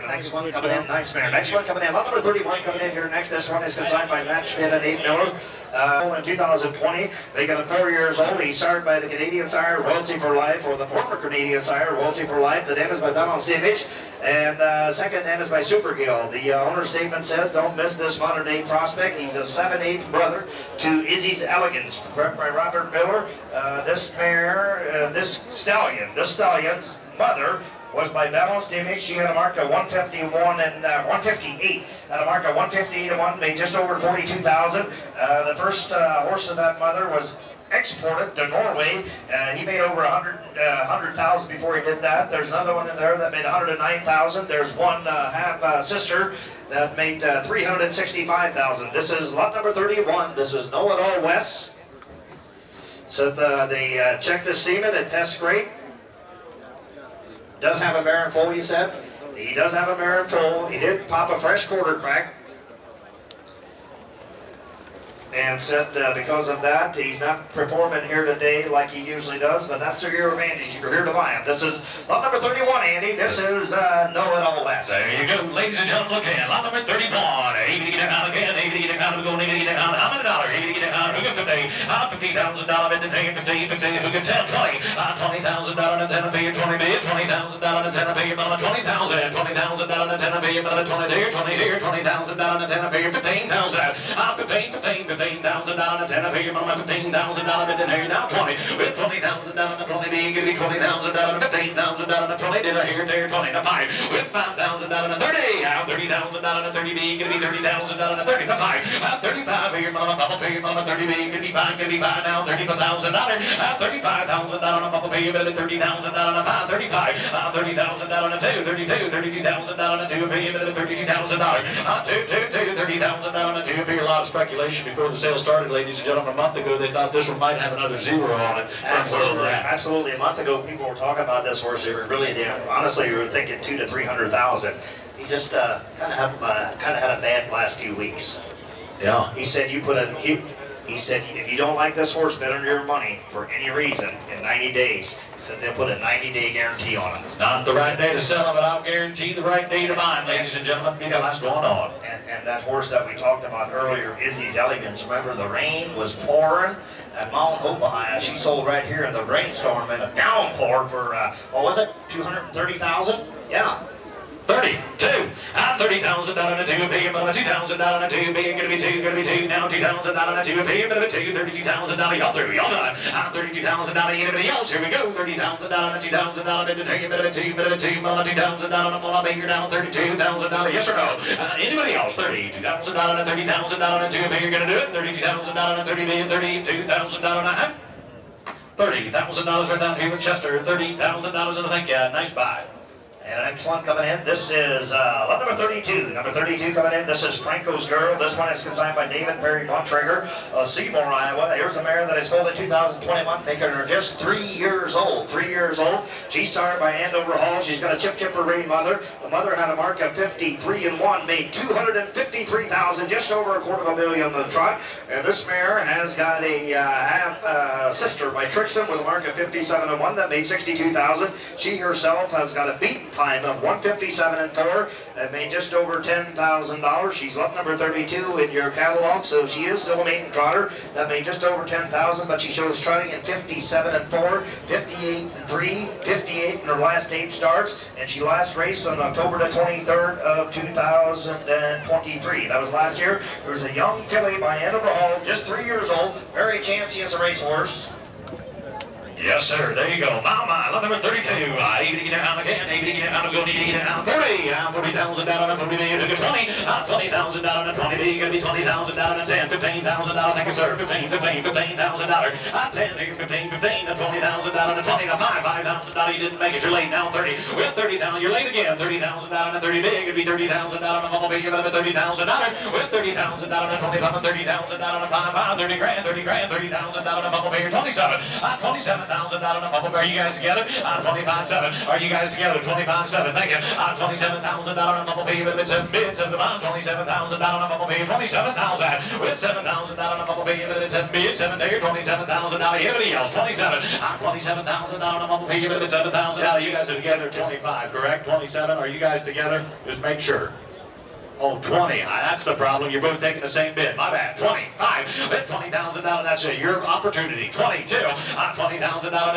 And the next one coming in, nice mare. Next one coming in, lot number 31 coming in here next. This one is consigned by Matt Schmidt and Abe Miller. In 2020, they got him 4 years old. He's sired by the Canadian sire, Royalty for Life, or the former Canadian sire, Royalty for Life. The name is by Balance Image, and second name is by Super Gill. The owner's statement says, don't miss this modern day prospect. He's a 7/8 brother to Izzy's Elegance, bred by Robert Miller. This mare, this stallion's mother was by Balanced Image. She had a mark of 151 and 158. Had a mark of 158 and 1, made just over 42,000. The first horse of that mother was exported to Norway. He made over 100,000 before he did that. There's another one in there that made 109,000. There's one half sister that made 365,000. This is lot number 31. This is Know It All West. So they checked the semen. It tests great. Does have a mare in full, he said. He does have a mare in full. He did pop a fresh quarter crack. And said because of that, he's not performing here today like he usually does, but that's your advantage. You're here to buy him. This is lot number 31, Andy. This is Know It All West. There you go, ladies and gentlemen, look in. Lot number 31. Able to get out again, able to get out of go, able to get out. How many dollars? Able to get out. Who can $50,000 bid to pay 15, who can 10, 20. $20,000 and 10 pay 20 bid, $20,000 and 10 pay 20,000, $20,000 and 10 pay 20 here, 20 here, $20,000 and 10 pay 15,000. 15,000 and 10 pay your mama, $15,000 bid to pay now 20. With $20,000 and 20 being gonna be $20,000 and 15,000 and 20 did I hear there 20 to 5. With $5,000 and 30, $30,000 and 30 being gonna be $30,000 and 30 to 5. 35 pay your mama, pay your mama 30 being gonna be 5 now $35,000. $35,000 mama pay your better $30,000 and 5 35. $30,000 and 2, $32,000 and 2 pay your better $32,000. $30,000 and 2 pay a lot of speculation before the sale started, ladies and gentlemen. A month ago, they thought this one might have another zero on it. Absolutely, absolutely. A month ago, people were talking about this horse. They were really, honestly, we were thinking 200,000 to 300,000. He just kind of had a bad last few weeks. Yeah. He said he said if you don't like this horse, bet on your money for any reason in 90 days. He said they'll put a 90-day guarantee on it. Not the right day to sell him, but I'll guarantee the right day to buy him, ladies and gentlemen. We got lots going on. And that horse that we talked about earlier, Izzy's Elegance. Remember, the rain was pouring at Mount Hope. She sold right here in the rainstorm and a downpour for what was it? 230,000? Yeah. 32. $30,000 and 2 pay him $2,000 and 2 pay gonna be 2 now $2,000 and 2 pay him $32,000 y'all through y'all done. $32,000 anybody else here we go $30,000 and 2,000 bid to pay him $2,000 I'm gonna make you down $32,000 yes or no anybody else $32,000 and $30,000 and 2 pay you're gonna do it $32,000 and 30 million $32,000 $30,000 right down here in Chester $30,000 and I think nice buy. And the next one coming in, this is lot number 32. Number 32 coming in, this is Franco's Girl. This one is consigned by David Perry Bontrager of Seymour, Iowa. Here's a mare that is foaled in 2021, making her just 3 years old. 3 years old. She's sired by Andover Hall. She's got a Chip Chipper Rain mother. The mother had a mark of 53 and 1, made 253,000, just over $250,000 on the trot. And this mare has got a half sister by Trixton with a mark of 57 and 1 that made 62,000. She herself has got a beat time of 157 and 4 that made just over $10,000. She's lot number 32 in your catalog, so she is still a maiden trotter that made just over 10,000, but she shows trotting in 57 and 4, 58 and 3, 58 in her last 8 starts, and she last raced on October the 23rd of 2023. That was last year. There was a young filly by Andover Hall, just 3 years old, very chancy as a racehorse. Yes, sir. There you go. Lot number 32. Able to get out again. Able to get out. Go. Need to get out. 30. $40,000 and 40 million. $20. $20,000 and 20 million. Gonna be $20,000 and 10. $15,000. Thank you, sir. $15,000. 10 here. 15. $20,000 and 20. 5,000. You didn't make it. You're late now. 30. With 30,000. You're late again. $30,000 and 30 million. Gonna be $30,000 and I'm gonna pay you another $30,000. With $30,000 and 25 and $30,000 and 5. 30 grand. $30,000 and I'm gonna pay you 27. $27,000. $27,000 bubble bear. Are you guys together? 25-7. Are you guys together? 25-7. Thank you. $27,000 bubble bear. It's a bid to the bottom. $27,000 bubble bear. 27,000 with $7,000 bubble bear. It's a bid. 7 day. $27,000. Everybody else. 27. $27,000 bubble bear. It's $7,000. You guys are together. 25. Correct. 27. Are you guys together? Just make sure. Oh, 20. That's the problem. You're both taking the same bid. My bad. 25. Bet $20,000. That's your opportunity. 22. $20,000. I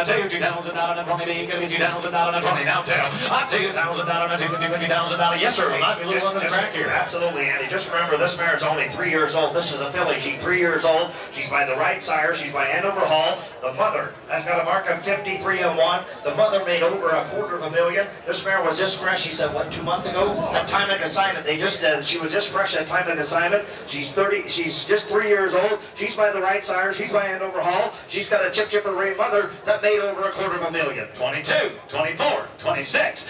tell you, $2,000. 20. You're going to be $2,000. 20. Now tell. $2,000. $50,000. Yes, sir. Might be a little under the crack here. Absolutely, Andy. Just remember, this mare's only 3 years old. This is a filly. She's 3 years old. She's by the right sire. She's by Andover Hall. The mother has got a mark of 53-1. The mother made over $250,000. This mare was just fresh. She said, what, 2 months ago? At time of assignment, they just she was just fresh at time of assignment. She's 30. She's just 3 years old. She's by the right sire. She's by Andover Hall. She's got a chipper ray mother that made over $250,000. 22, 24, 26.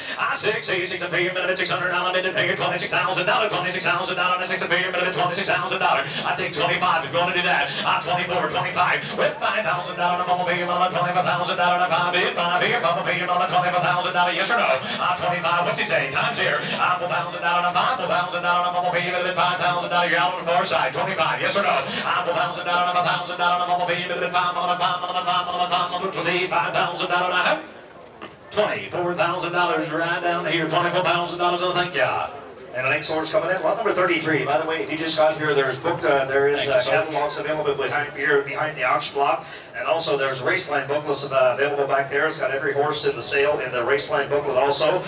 86 a figure minute, $600 bid and figure $26,000, $26,000 and 6 a figure minute, $26,000. I take 25 if you want to do that. 24, 25 with $5,000 bubble figure on $25,000 5 bid, 5 figure bubble figure on $25,000. Yes or no? 25. What's he say? Times here. $4,000, $5,000 bubble figure minute, $5,000. You're out on the far side. 25. Yes or no? $4,000, $1,000 bubble figure minute, $5,000. $24,000 right down here. $24,000. Thank ya. And the next horse coming in, lot number 33. By the way, if you just got here, there's there is catalogs available behind the auction block, and also there's Raceline booklets available back there. It's got every horse in the sale in the Raceline booklet also.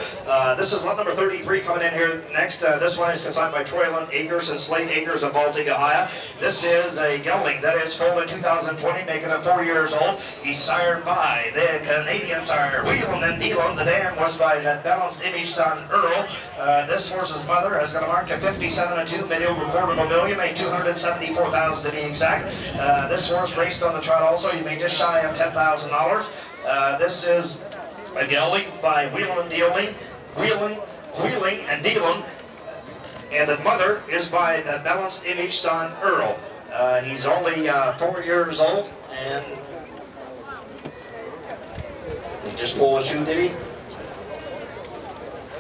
This is lot number 33 coming in here next. This one is consigned by Troyland Acres and Slate Acres of Baltic, Ohio. This is a gelding that is foaled in 2020, making him 4 years old. He's sired by the Canadian sire Whelan and Dealon. The dam was by that balanced image son Earl. This horse's mother has got a mark of 57-2, made over $250,000, made $274,000 to be exact. This horse raced on the trot also. You made just shy of $10,000. This is a gelding by Whelan and Dealon, and the mother is by the balanced image son Earl. He's only 4 years old, and he just pulled a shoe, did he?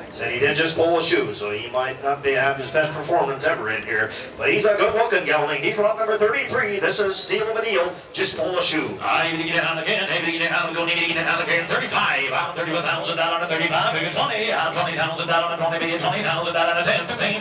Said he did just pull a shoe, so he might not have his best performance ever in here. But he's a good-looking gelding. He's lot number 33. This is Steal of a Deal. Just pull a shoe. I'm going to get down again. I'm going to get down again. 35. I'm $31,000 and 35. Big 20. I'm $20,000 and 20. Big 20,000 and 10. 15,000.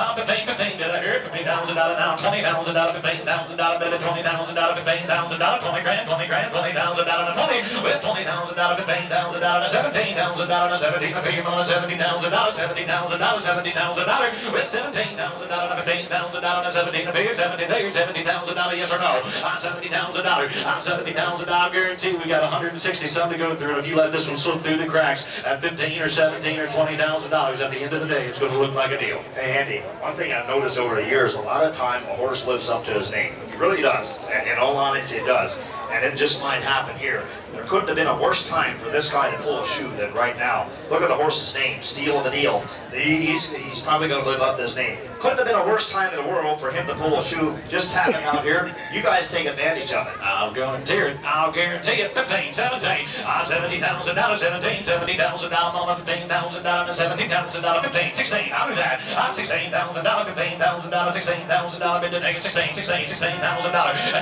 I'm 15. Did I hear it? $15,000 now. $20,000. $15,000. Bid $20,000. $15,000. 20 grand. 20 grand. $20,000 and 20. With $20,000. $15,000. $17,000. 17. A figure on $17,000. $70,000, $70,000, with $17,000, $15,000, 17 a figure, 17 there, $70,000, yes or no? $70,000, $70,000 guarantee. We got 160 some to go through, and if you let this one slip through the cracks at 15 or 17 or $20,000, at the end of the day, it's going to look like a deal. Hey Andy, one thing I've noticed over the years, a lot of time a horse lives up to his name. It really does, and in all honesty, it does. And it just might happen here. There couldn't have been a worse time for this guy to pull a shoe than right now. Look at the horse's name, Steal of a Deal. He's probably going to live up to his name. Couldn't have been a worse time in the world for him to pull a shoe just tapping out here. You guys take advantage of it. I'll guarantee it. I'll guarantee it. 15, 17. $70,000, 17, $70,000, mama, $15,000, $17,000, 15, 16. I'll do that. $16,000, $15,000, $16,000, bid to negative 16, $16,000, and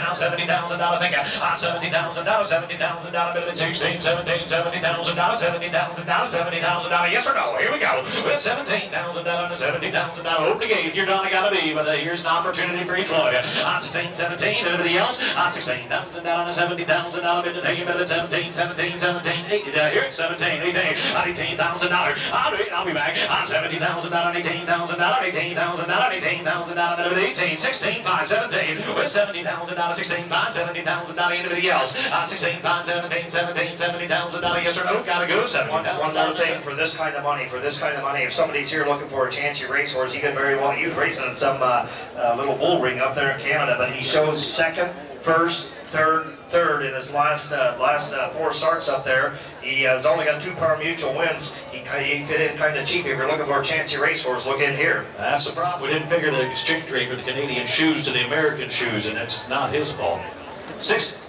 now $70,000. Think $70,000, $70,000, bid to 16, 17, $70,000, $70,000, yes or no? Here we go. With $17,000 and $70,000 open the gate. You're done. I gotta be, but here's an opportunity for each one of you. On 16, 17, everybody else. On $16,000 and $70,000, bid to negative 17, 17, 17, 18. Here, 17, 18, $18,000. I'll do it. I'll be back. On $70,000, $18,000, $18,000, $18,000, bid 18, 16, 5, 17. With $70,000, 16, 5, $70,000, anybody else. On 16, 5, 17, $70,000, yes or no? Gotta go. One more thing for this kind of money. If somebody's here looking for a chance to race horse, he could very well. He was racing in some little bull ring up there in Canada, but he shows second, first, third in his last 4 starts up there. He has only got 2 pari-mutuel wins. He fit in kind of cheap. If you're looking for a chancy racehorse, look in here. That's the problem. We didn't figure the exchange rate for the Canadian shoes to the American shoes, and that's not his fault.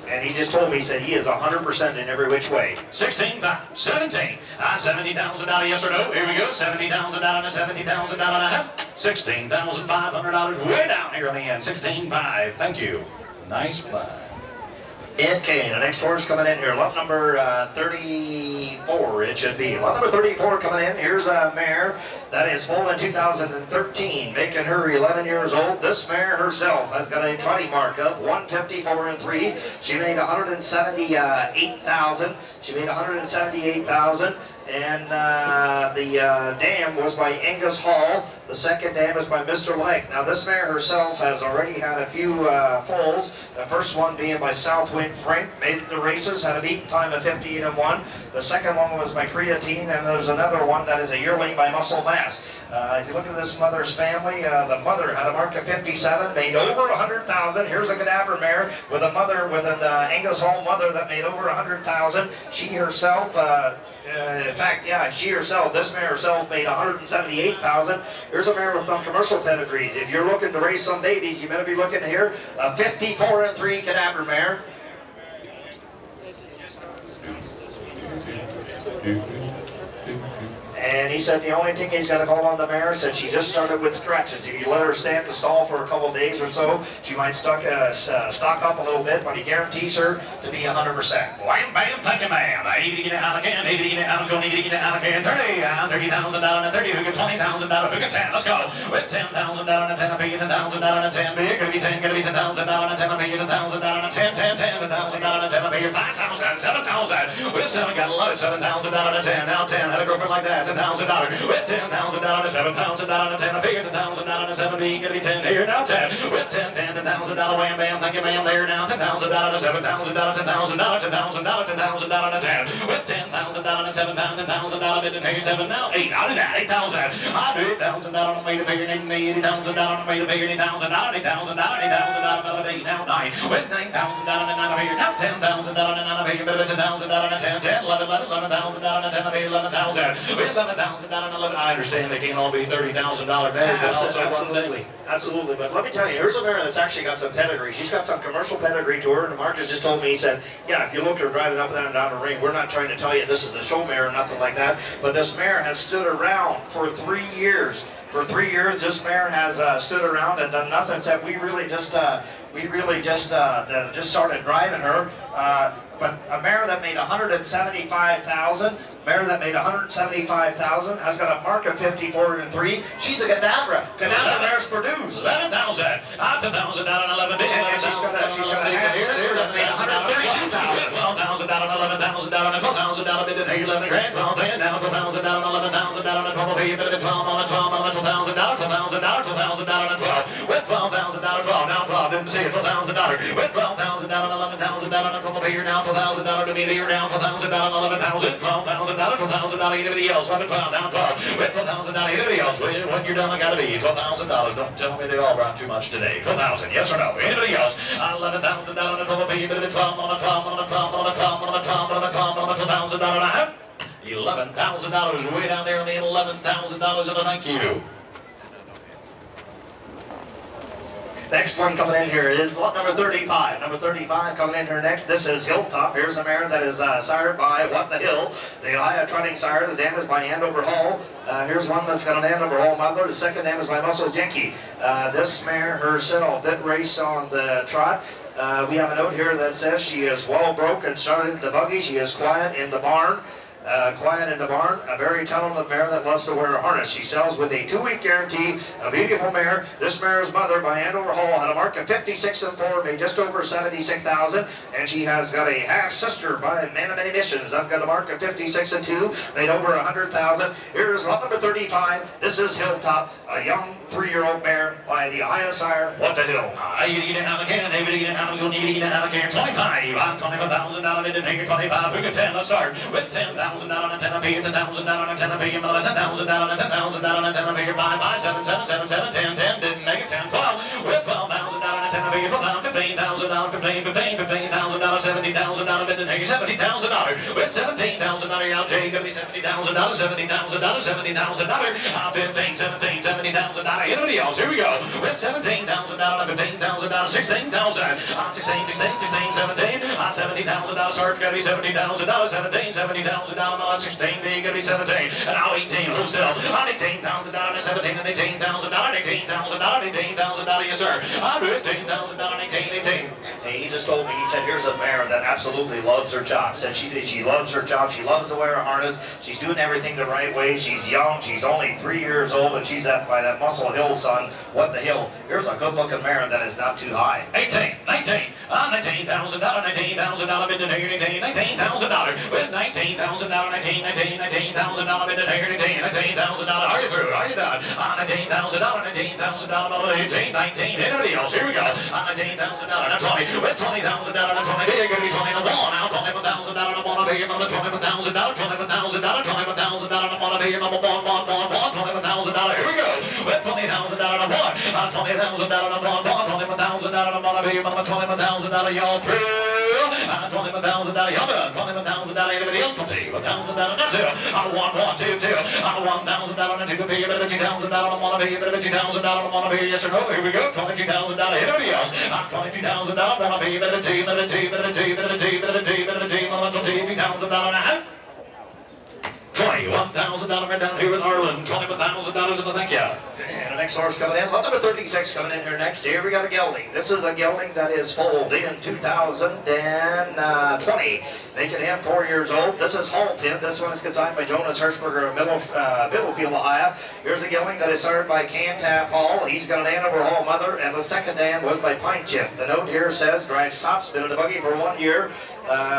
And he just told me, he said he is 100% in every which way. 16, 5, 17. $70,000, yes or no? Here we go. $70,000 and $70,000. $16,500 way down here on the end. 16.5. Thank you. Nice play. Okay, the next horse coming in here, lot number 34, it should be. Lot number 34 coming in. Here's a mare that is foaled in 2013, making her 11 years old. This mare herself has got a trotting mark of 154 and 3. She made 178,000. She made 178,000. And the dam was by Angus Hall. The second dam is by Mr. Lake. Now this mare herself has already had a few foals. The first one being by Southwind Frank, made the races, had a beaten time of 58 and 1. The second one was by Creatine, and there's another one that is a yearling by Muscle Mass. If you look at this mother's family, the mother had a mark of 57, made over 100,000. Here's a cadaver mare with a mother, with an Angus Hall mother that made over 100,000. She herself, in fact, yeah, she herself, this mare herself made 178,000. Here's a mare with some commercial pedigrees. If you're looking to raise some babies, you better be looking here. A 54 and 3 cadaver mare. And he said the only thing he's got to call on the mare, said she just started with scratches. If you let her stay at the stall for a couple of days or so, she might stock up a little bit, but he guarantees her to be 100%. Wham, bam, thank you, ma'am. 80 to get it out again, 80 to get it out, go, need to get it out again. 30, $30,000 and 30, who get $20,000, who get 10, let's go. With $10,000 and 10, I'll pay you $10,000 and 10, big, gonna be 10, gonna be $10,000 and 10, I'll pay you $10,000 and 10, 10, $10,000 and 10, I'll pay you 5,000, 7,000. With 7, gotta love it, $7,000 and 10, now 10, had a girlfriend like that, $10,000. With $10,000 and 7,000 and 10, I figured $10,000 and 7, gonna be 10 here, now 10. With $10,000, wham, bam, thank you, ma'am, there now, $10,000 and 7,000, $10,000, $10,000, $10,000 and 10. With $10,000 and 7,000, didn't pay you 7, now 8, I'll do that, 8,000. I'll do $8,000, made a figure, $80,000, made a figure, $8,000, $8,000, 8, now 9. With $9,000 and 9, I figure, now $10,000 and 9, I figure, but it's $10,000 and 10, 10, 11, $11,000 and 10, I figure, 11,000. With $11,000 and 11, I understand they can't all be $30,000 bags, but also absolutely, absolutely. But let me tell you, here's a mare that's actually got some pedigree. She's got some commercial pedigree to her, and Marcus just told me, he said, yeah, if you look at her driving up and down the ring, we're not trying to tell you this is a show mare or nothing like that, but this mare has stood around for 3 years. For 3 years, this mare has stood around and done nothing. Said we really just started driving her. But a mare that made 175,000. Mare that made 175,000 has got a mark of 54 and 3. She's a Cadabra. Cadabra mares produce 11,000. $10,000 and 11. And she's got a half-sister that made 132,000. $12,000 and 11,000 and $12,000 bid at 11 grand. $12,000 down, $12,000 and 11,000 and 12. Pay you bid at 12 on a 12 on a $12,000, $12,000 and 12. With $12,000, 12 now 12. Didn't see it. $12,000 with $12,000 and 11,000 and 12. Pay you now $12,000 to me. You're down $12,000 and 11,000. $12,000, $12,000. Anybody else? 11, 12 down 12. With $12,000. Anybody else? When you're done, I gotta be $12,000. Don't tell me they all brought too much today. 12,000. Yes or no? Anybody else? $11,000 and 12. Pay you bid at 12 on a 12 on a 12 on a 12 on a 12 on a 12 on a $12,000 and a half. $11,000 way down there on the $11,000 and a thank you. Next one coming in here is lot number 35. Number 35 coming in here next. This is Hilltop. Here's a mare that is sired by What the Hill. The Elijah Trotting sire. The dam is by Andover Hall. Here's one that's got an Andover Hall mother. The second dam is by Muscle Yankee. This mare herself did race on the trot. We have a note here that says she is well broke and started the buggy. She is quiet in the barn. A very talented mare that loves to wear a harness. She sells with a 2-week guarantee. A beautiful mare. This mare's mother by Andover Hall had a mark of 56 and 4, made just over 76,000, and she has got a half sister by Man of Many Missions. I've got a mark of 56 and 2, made over 100,000. Here's lot number 35. This is Hilltop, a young 3-year-old mare by the Aya sire. What the Hill? You get it out again. David, get it out. We're going to get it out again. 25. I'm $25,000. Didn't take it 25. Who gets 10? Let's start with $10,000 and 10. I pay you $10,000 and 10. I pay you $10,000 and 10,000 and 10. I pay you 5, 5, 7, 7, 7, 7, 10, 10. Didn't make it 10, 12. With $12,000 and 10. I pay you $12,000, $15,000, $15,000, $15,000, $70,000. Didn't take $70,000. With $17,000, y'all, Jay, gonna be $70,000, $70,000, $70,000. 15, 17, $70,000. Anybody else? Here we go. With $17,000, $15,000, $16,000. 16, 16, 16, 17. $70,000. Start gonna be $70,000, 17, $70,000. 16, B gonna be 17. And now 18. Hold still. On $18,000, 17, and $18,000, $18,000, $18,000. Yes, sir. $18,000, 18, 18. Hey, he just told me, he said, here's a mare that absolutely loves her job. Said she loves her job. She loves to wear a harness. She's doing everything the right way. She's young. She's only 3 years old, and she's by that Muscle Hill son. What the hill? Here's a good-looking mare that is not too high. 18, 19, $19,000, $19,000, bid to take 18, $19,000, with $19,000, 19, 19, $19,000, bid to take 18, $19,000. Are you through? Are you done? $19,000, $19,000, 18, 19. Anybody else? Here we go. $19,000, and 20, with $20,000, and 20, big, gonna be 20 and 1. Now $21,000, I wanna pay you another $21,000, $21,000, $21,000, I wanna pay you another $1,000. Here we go. With $20,000 and 1, $20,000 and 1, $21,000, I wanna pay you another $21,000. Y'all through? $21,000, y'all done. $21,000, anybody else? $21,000 and 2. I want 1, 2, 2. I want $1,000 and 2. Pay you better $2,000. I wanna pay you better $2,000. I wanna pay you yes or no. Here we go. $22,000. Anybody else? $22,000. I wanna pay you better $2, better $2, better $2, better $2, better $2, better $2. I want $22,000 and a half. $21,000 right down here with Harlan. $21,000 and a thank you. And the next horse coming in, lot number 36 coming in here next. Here we got a gelding. This is a gelding that is foaled in 2020, making him 4 years old. This is Halton. This one is consigned by Jonas Hirschberger of Middlefield, Ohio. Here's a gelding that is started by Cantab Hall. He's got an Andover Hall mother, and the second dam was by Pine Chip. The note here says drives top spin in the buggy for 1 year.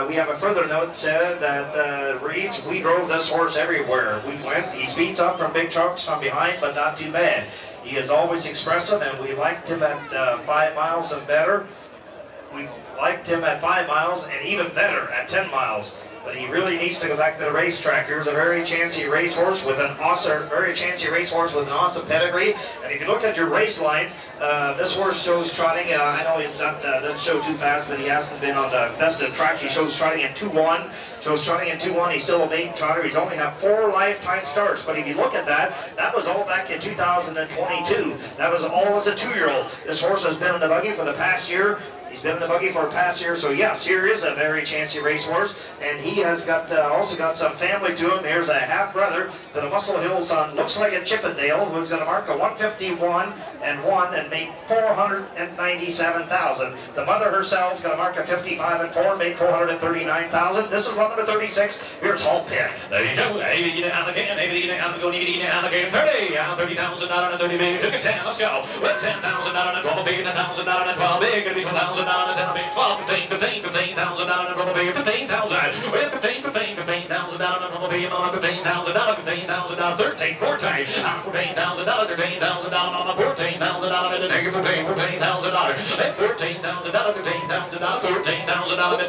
We have a further note said that reads, we drove this horse everywhere we went. He speeds up from big trucks from behind, but not too bad. He is always expressive, and we liked him at 5 miles and better. We liked him at 5 miles and even better at 10 miles. But he really needs to go back to the racetrack. Here's a very chancy racehorse with an awesome, pedigree. And if you look at your race lines, this horse shows trotting. I know he's not doesn't show too fast, but he hasn't been on the best of track. He shows trotting in 2-1. Shows trotting in 2-1. He's still a maiden trotter. He's only had 4 lifetime starts. But if you look at that, that was all back in 2022. That was all as a 2-year-old. This horse has been in the buggy for the past year. He's been in the buggy for a past year, so yes, here is a very chancy racehorse, and he has got also got some family to him. Here's a half-brother to the Muscle Hill son, looks like a Chippendale, who's going to mark a 151 and 1 and make $497,000. The mother herself going to mark a 55 and 4, made $439,000. This is lot number 36. Here's Halt Pin. There you go. Maybe you know again. Maybe you know go. Maybe you know again. $30,000 and 30 million. Took a 10. Let's go. With $10,000 and 12 big, $10,000 and 12 big. Gonna be $12,000 and 10 big. 12, 15, 15, $15,000 and 12 big. 15,000. With 15, $15,000 and 12 big. $15,000, $15,000, 13, 14. $14,000, $13,000 on a $14,000 bid to take it for $14,000. $14,000, $13,000, $14,000 bid to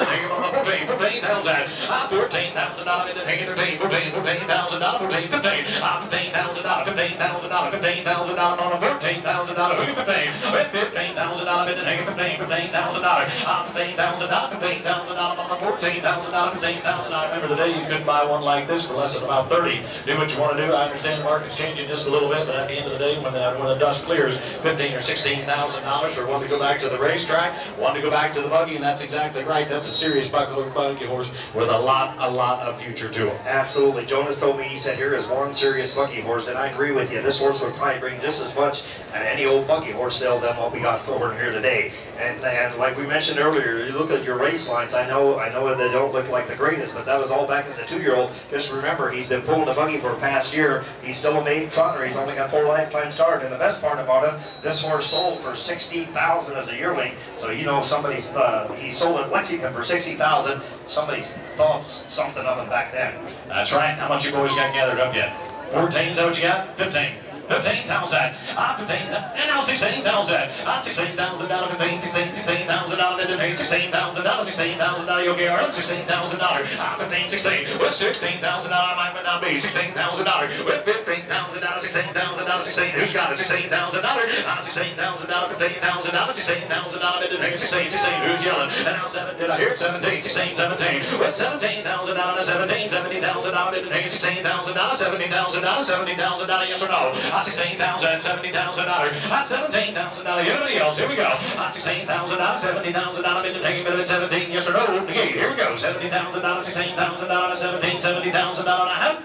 take it on a $14,000. $14,000 bid to take it for $14,000. $14,000, $15,000, $15,000 on a $14,000. Who can pay? With $15,000 bid to take it for $15,000. $15,000, $15,000 on a $14,000. $15,000. I remember the day you could buy one like this for less than about $30. Do what you want to do. I understand the market's changing just a little bit, but at the end of the day, when the dust clears, $15,000 or $16,000 for one to go back to the racetrack, one to go back to the buggy, and that's exactly right. That's a serious buggy horse with a lot of future to him. Absolutely. Jonas told me, he said, here is one serious buggy horse, and I agree with you. This horse would probably bring just as much at any old buggy horse sale than what we got over here today. And like we mentioned earlier, you look at your race lines. I know they don't look like the greatest, but that was all back as a 2-year-old. Just remember, he's been pulling the buggy for a past year. He's still a maiden trotter. He's only got 4 lifetime starts. And the best part about him, this horse sold for $60,000 as a yearling. So you know somebody's he sold at Lexington for $60,000. Somebody thought something of him back then. That's right. How much you boys got gathered up yet? 14, is that what you got? 15. 15,000. 15, and now 16,000. $16,000, 15, 16,000, 15, $16,000, $16,000. You'll get our $16,000. 15, 16. With $16,000, might but not be $16,000. With $15,000, $16,000, 16. Who's got it? $16,000. $16,000, $15,000, $16,000, 16, 16. Who's yelling? And now 7. Did I hear 17, 16, 17? With $17,000, 17, $70,000, $16,000, $70,000, $70,000. Yes or no? $16,000, $70,000, $17,000. Anybody else? Here we go. $16,000, $70,000, bid 17. Yes or no? Here we go. $70,000, $16,000, 17, $70,000.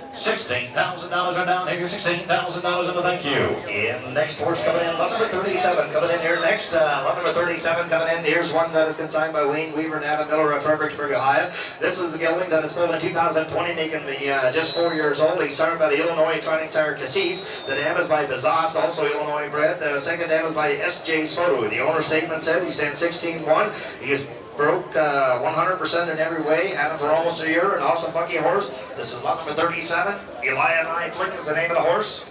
$16,000 are down here. $16,000 and a thank you. And the next horse coming in, lot number 37 coming in here next. Lot number 37 coming in. Here's one that is consigned by Wayne Weaver and Adam Miller of Fredericksburg, Ohio. This is the gelding that is sold in 2020, making the just 4 years old. He's started by the Illinois Trotting Sire Cassis. The dam is by Bazas, also Illinois bred. The second dam is by S.J. Soto. The owner's statement says he stands 16-1. He is broke 100% in every way. Had him for almost a year. An awesome bucky horse. This is lot number 37. Eli and I Flick is the name of the horse.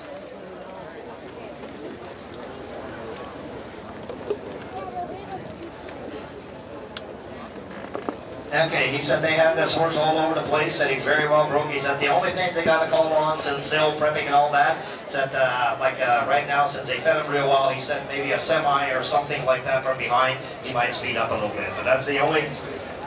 Okay, he said they have this horse all over the place, said he's very well broke. He said the only thing they got to call on since sale prepping and all that, said right now since they fed him real well, he said maybe a semi or something like that from behind, he might speed up a little bit. But that's the only,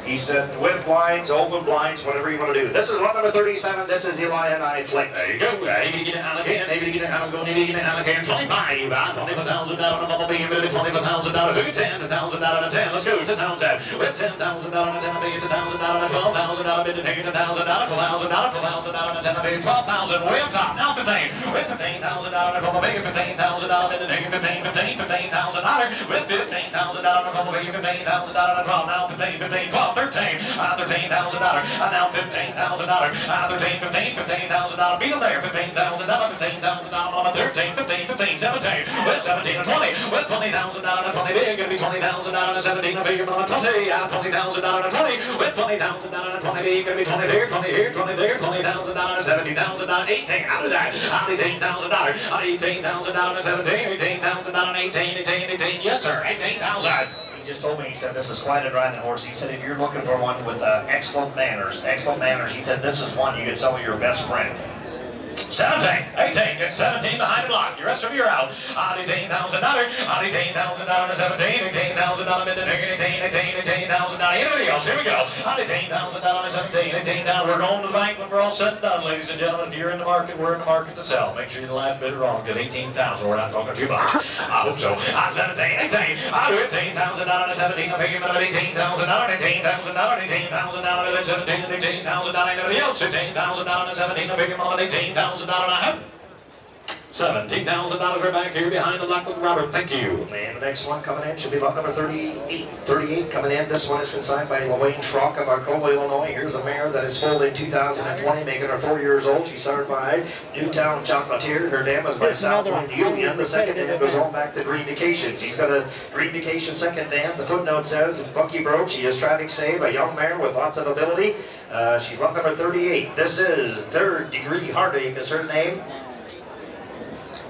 he said with blinds, open blinds, whatever you want to do. This is lot number 37, this is Eli and I Flick. There you go. Able to get it out again. Able to get it out again. Able to get it out again. 25. $25,000 on a bubble beam. $25,000. Who get $10,000 and 10? Let's go. 10,000. With $10,000 and 10, I think $10,000 and $12,000. Bid to take it $10,000. $12,000. $12,000 and 10, I think $12,000. Way up top. Now 15. With $15,000 and bubble beam. $15,000. Bid to take it $15,000. With $15,000 and bubble beam. $15,000 and 12. Now 15, 15, 12, 13. $13,000. Now $15,000. 13, 15, $15,000. Beat them there. $15,000. $15,000 on a 13, 15, 15, 17. With 17 and 20. With $20,000 and 20 big. Gonna be $20,000 and 17 and big. On a 20. $20,000 and 20. With $20,000 and 20 big. Gonna be 20 there, 20 here, 20 there. $20,000 and 70,000. 18. Out of that. $18,000. $18,000 and 17. $18,000 and 18. 18. Yes, sir. 18,000. He just told me, he said, this is quite a driving horse. He said, if you're looking for one with excellent manners, he said, this is one you can sell with your best friend. 17, 18, get 17 behind the block. The rest of you are out. $18,000, $18,000, 17, $18,000, mid to 18,000. Anybody else? Here we go. $18,000, 17, $18,000. We're going to the bank when we're all set and done, ladies and gentlemen. If you're in the market, we're in the market to sell. Make sure you last bid wrong, because 18,000, we're not talking too much. I hope so. 17, 18, $18,000, 17, I'm picking up $18,000, $18,000, $18,000, 17, $18,000. Anybody else? $18,000, 17, I'm picking up $18,000. $17,000 are back here behind the lock with Robert. Thank you. And the next one coming in should be lot number 38 coming in. This one is consigned by Wayne Schrock of Arcola, Illinois. Here's a mare that is foaled in 2020, making her 4 years old. She started by Newtown Chocolatier. Her dam is by Southland Union. The second dam goes on back to Green Vacation. She's got a Green Vacation second dam. The footnote says, Bucky broke. She is traffic save, a young mare with lots of ability. She's lot number 38. This is Third Degree Heartache is her name.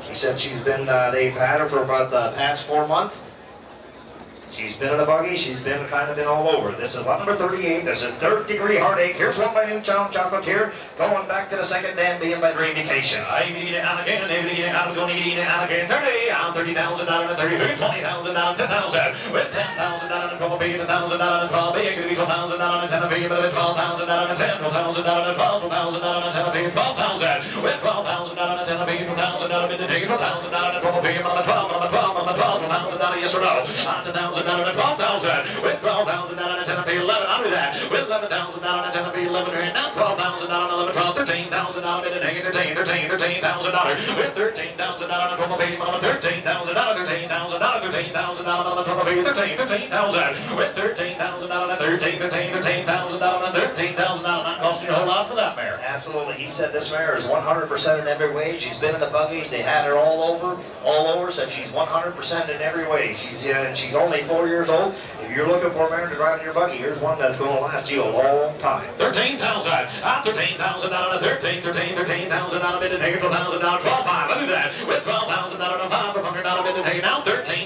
She said she's been, they've had her for about the past 4 months. She's been in a buggy, she's been kind of been all over. This is lot number 38, this is Third Degree Heartache. Here's one by Newtown Chocolatier, going back to the second dam being by Green Vacation. I'm going to get it out again, I'm going to get it out again. 30, I'm $30,000 and 30, $20,000, 10,000. With $10,000 and 12 big, $10,000 and 12 big, going to be $12,000 and 10 big, $12,000 and 10, $12,000 and 12, $12,000 and 10 big, 12,000. With $12,000 and 10 big, $12,000 and 10 big, $12,000 and 12 big, on the 12, on the 12, on the 12, $12,000, yes or no? On $10,000 and 12,000. With $12,000 and 10 big, 11 under that. With $11,000 and 10 big, 11 right now. $12,000 and 11, 12, $13,000 and 13,000. With $13,000 and 12 big, on the $13,000, $13,000 on the 12 big, 13,000. With $13,000 and 13,000 and 13,000. Not costing you a whole lot for that mare. Absolutely. He said this mare is 100% in every way. She's been in the buggy. They had her all over. Said she's 100% in every way. She's only 4 years old. If If you're looking for a mare to drive in your buggy, here's one that's going to last you a long time. 13,000. $13,000. 13,000 on a bid to take it for $1,000. 12,500. Look at that. With $12,000 on $500 bid to take it now. $13,000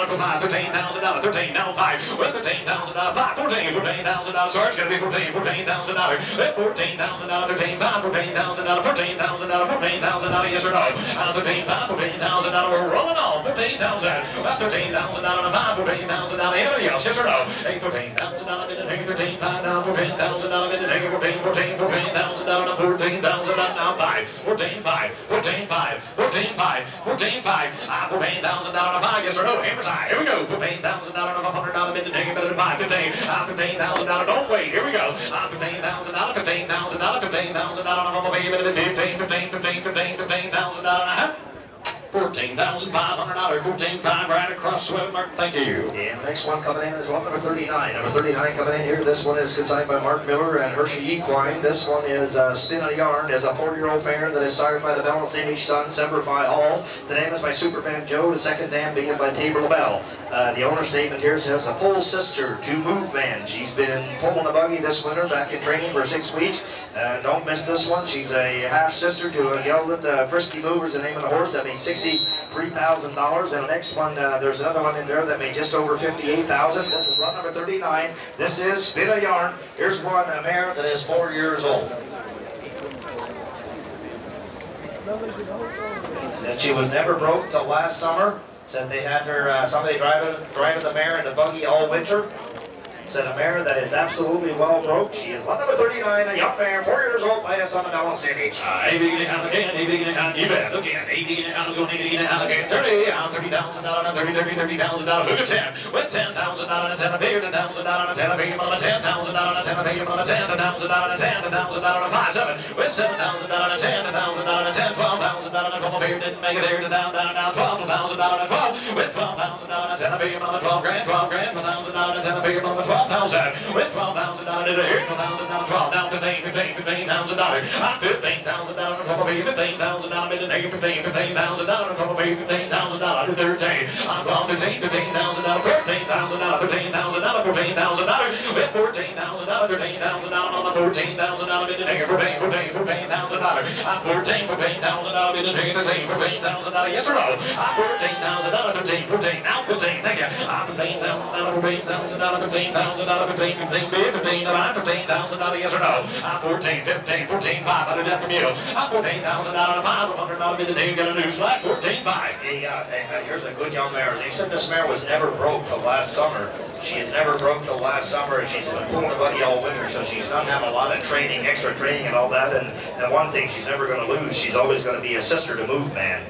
for $5. $13,000. 13 now 5. With $13,000. 5. 14. $14,000. Sorry, it's gonna be $14,000. With $14,000. 13 5. $14,000. $14,000. $14,000. Yes or no? 13 5. $14,000. We're rolling on. 14,000. 13,000 on a 5. $14,000. Anybody else? Yes or no? $14,000 bid to take it. 13 5 now. $14,000 bid to take it. 14,000 on 14,000 now 5. 14 5. 14 5. 14 5. 14 5. $14,000 on a 5. Yes or no? Hammer's high. Here we go. $14,000 on a $100 bid to take it. Better than 5. 15. $15,000. Don't wait. Here we go. $15,000. $15,000. $15,000 on a baby. 15. $15,000. $14,500. 14,500 right across the sweat mark. Thank you. And next one coming in is lot number 39. Number 39 coming in here. This one is consigned by Mark Miller and Hershey Equine. This one is Spin on a Yarn. Is a 4-year-old mare that is sired by the Balanced Image son, Semperfi Hall. The name is by Superman Joe. The second dam being by Tabor LaBelle. The owner statement here says a full sister to Move Man. She's been pulling a buggy this winter, back in training for 6 weeks. Don't miss this one. She's a half sister to a gal that Frisky Movers, the name of the horse. That means $63,000. And the next one, there's another one in there that made just over $58,000. This is lot number 39. This is Spin a Yarn. Here's one, a mare that is 4 years old. And she was never broke till last summer. Said they had her, somebody driving the mare in the buggy all winter. Said a mare that is absolutely well broke. She is lot number 39, a young mare, 4 years old, by a son of Balanced Image. You bet. Look at $30,000. $30,000. Who got 10? With $10,000 on a 10, a figure $10,000 on a 10, a figure on a 10,000 on a 10, a figure on a 10, $10,000 on a 10, $10,000 on a 5, 7. With $7,000 on a 10, $1,000 on a 10, $12,000 on a 12, figure didn't make it there to down, $12,000 on a 12. With $12,000 on a 10, a figure on a 12 grand, $12,000 on a 10, a figure on a 12. With $12,000 to here, $12,000 12 now $15,000. $15,000 probably $15,000 bid to take $15,000 probably $15,000 to 13. I'm going $15,000, $14,000, $13,000, $14,000 with $14,000, $13,000 on the $14,000 bid to take $14,000. I'm $14,000 bid to take $14,000. Yes or no? $14,000, 13, now 15. Thank you. $15,000, $14,000, $15,000. $15,000, $15,000, yes or no? 14, 15, 14, 5. I do that from you. $14,000, $500 bid today. You got a news flash. 14, 5. Here's a good young mare. They said this mare was never broke till last summer. She is never broke till last summer. She's been pulling a buggy all winter, so she's not having a lot of training, extra training, and all that. And one thing she's never going to lose, she's always going to be a sister to Move Man.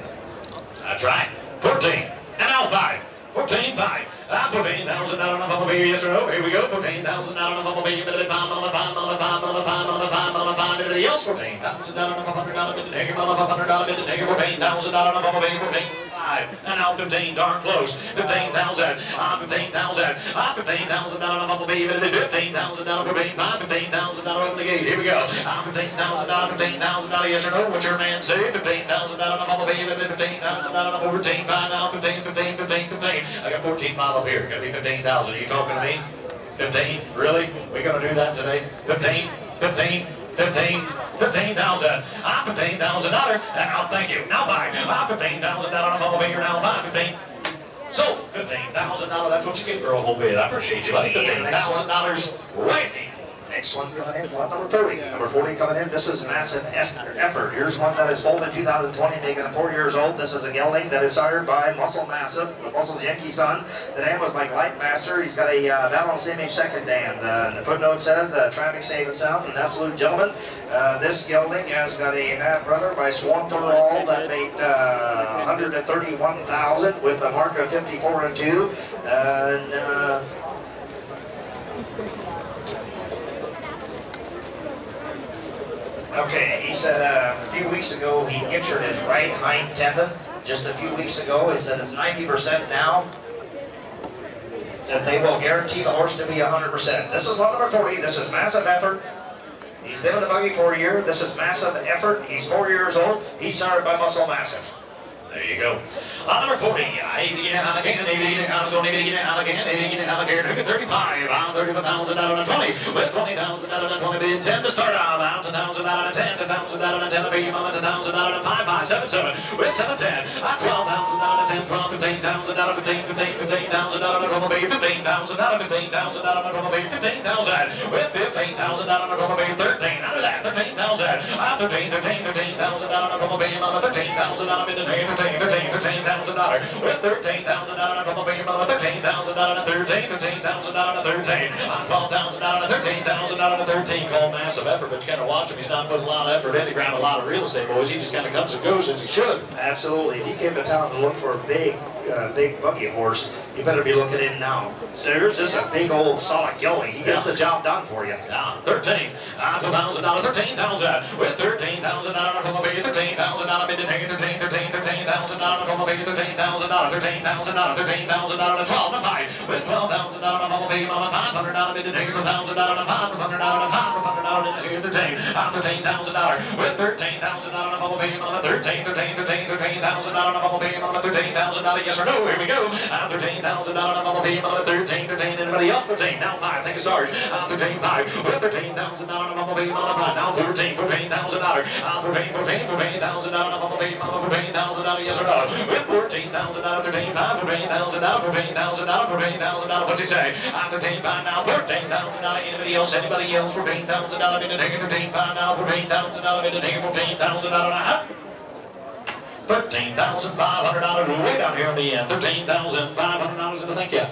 That's right. 14, and now 5. 14, 5. $14,000 on a bumblebee, yes or no? Here we go. $14,000 on a bumblebee, bit of $5, anybody else? $14,000 on a $100 bid to take $100 bid to take $14,000 on a bumblebee, 14, 5. And now 15, darn close. 15,000, 15,000, $15,000 on a bumblebee, bit of $15,000 for 5, $15,000 over the gate. Here we go. $15,000, yes or no? What's your man say? $15,000 on a bumblebee, bit of $15,000 on a 14, 5 now, 15. I got 14 miles up here. Gonna be 15,000. Are you talking to me? 15? Really? We gonna do that today? 15? 15,000. $15,000. Now, thank you. Now 5. $15,000 on a bumblebee. You're now 5. 15. So, $15,000. That's what you get for a whole bid. I appreciate you, buddy. $15,000 right there. Next one coming in, lot number 40. Number 40 coming in. This is Massive Effort. Here's one that is foaled in 2020, making it 4 years old. This is a gelding that is sired by Muscle Massive, the Muscle Yankee son. The dam was by Lightmaster. He's got a Balanced Image second dam. The footnote says traffic safe and sound, an absolute gentleman. This gelding has got a half brother by Swan for All that made $131,000 with a mark of 54 and 2. Okay, he said a few weeks ago he injured his right hind tendon. Just a few weeks ago, he said it's 90% now. Said they will guarantee the horse to be 100%. This is lot number 40. This is Massive Effort. He's been in the buggy for a year. This is Massive Effort. He's 4 years old. He's sired by Muscle Massive. There you go. On number 40, able to get it out again, able to get it out, go, able to get it out again, able to get it out again. Look at 35, on 35,000 out on 20, with 20,000 out on 20, bid 10 to start out, 1,000 out on 10, 1,000 out on 10, a baby mama, 1,000 out on 5, 5, 7, 7, with 7, 10, 12,000 out on 10, 12, 15,000 out on 15, 15,000 out on a trouble baby, 15,000 out on 15,000 out on a trouble baby, 15,000, with 15,000 out on a trouble baby, 13, out of that, 13,000, 13,000 out on a trouble baby, mama, 13,000 out on the day, 13,000 dollars, with 13,000 out on a trouble baby, mama, 13,000 out on a 13,000 out on a 13, on 12,000 out on a 13,000 out on a 13, called massive effort, but you gotta watch him, he's not putting a lot of effort in, he grabbed a lot of real estate, boys, he just kind of comes and goes as he should. Absolutely. If he came to town to look for a big buggy horse, you better be looking in now. There's just a big old solid gelding. He gets the job done for you. Yeah, 13, $12,000, 13,000, with 13,000 out on a trouble baby, 13,000 out of mid and 13,000 out on a trouble baby, 13,000 out, 13,000 out, 13,000 out on a 12 and 5, with 12,000 out on a trouble baby, mama, 500 out of mid and 4,000 out on a 500 out on a 500 out on a 13,000 with 13,000 out on a trouble baby, mama, 13,000 out on a trouble baby, mama, 13,000 out, yes or no, here we go, 13,000 out on a trouble baby, mama, 13, anybody else, 13, now 5, thank you, Sarge, 13, 5, with 13,000 out on a trouble baby, mama, 5, now 14,000 out, 14,000 out on a trouble baby, mama, 14,000 out, yes or no, with 14,000 out, 13, 5, 14,000 out, 14,000 out, 14,000 out, what's he say, 13, 5, now 14,000 out, anybody else, 14,000 out, in the day, 13, 5, now 14,000 out, in the day, 14,000 out, $13,500 way down here in the end, $13,500, and thank you.